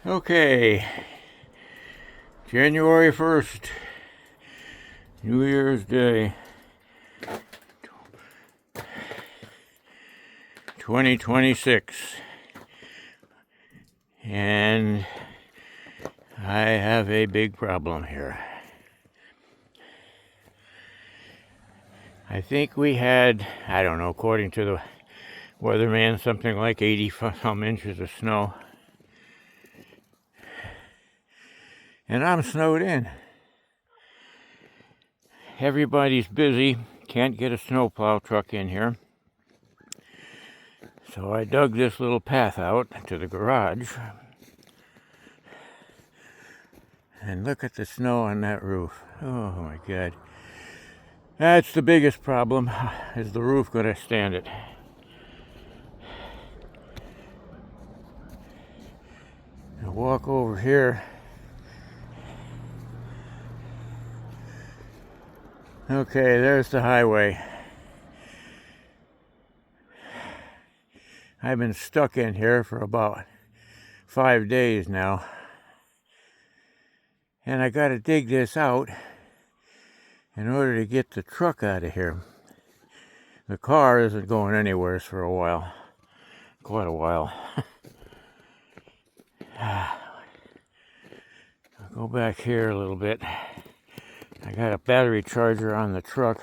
Okay, January 1st, New Year's Day, 2026, and I have a big problem here. I think we had, I don't know, according to the weatherman, something like 80 some inches of snow. And I'm snowed in. Everybody's busy, can't get a snowplow truck in here. So I dug this little path out to the garage. And look at the snow on that roof. Oh my God. That's the biggest problem. Is the roof going to stand it? I'll walk over here. Okay, there's the highway. I've been stuck in here for about 5 days now. And I got to dig this out in order to get the truck out of here. The car isn't going anywhere for a while. Quite a while. I'll go back here a little bit. I got a battery charger on the truck.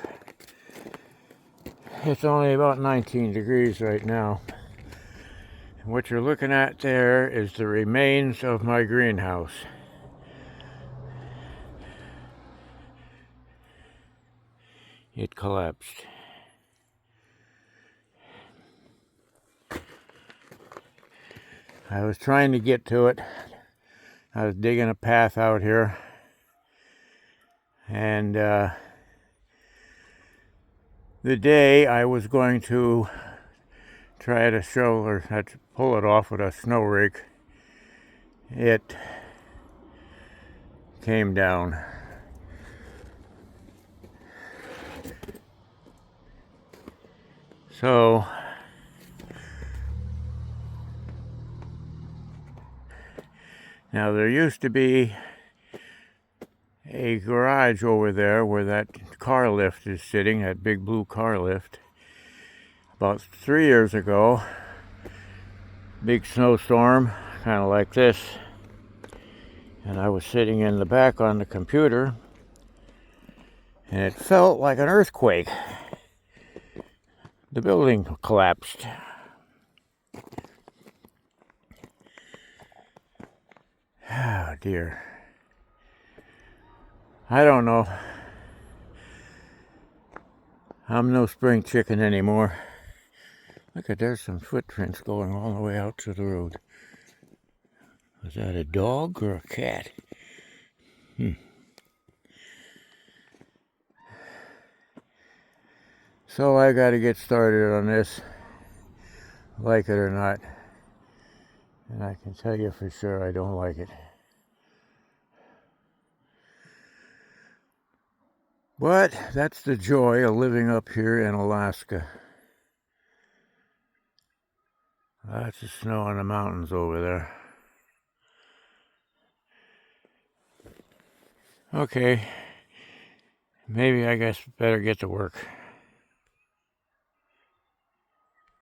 It's only about 19 degrees right now. And what you're looking at there is the remains of my greenhouse. It collapsed. I was trying to get to it. I was digging a path out here. And the day I was going to try to shovel or pull it off with a snow rake, it came down. So now there used to be a garage over there where that car lift is sitting, that big blue car lift. About 3 years ago, big snowstorm, kind of like this, and I was sitting in the back on the computer, and it felt like an earthquake. The building collapsed. Oh dear. I don't know. I'm no spring chicken anymore. Look at, there's some footprints going all the way out to the road. Was that a dog or a cat? So I got to get started on this, like it or not. And I can tell you for sure I don't like it. But that's the joy of living up here in Alaska. Lots of snow on the mountains over there. Okay, maybe I guess better get to work.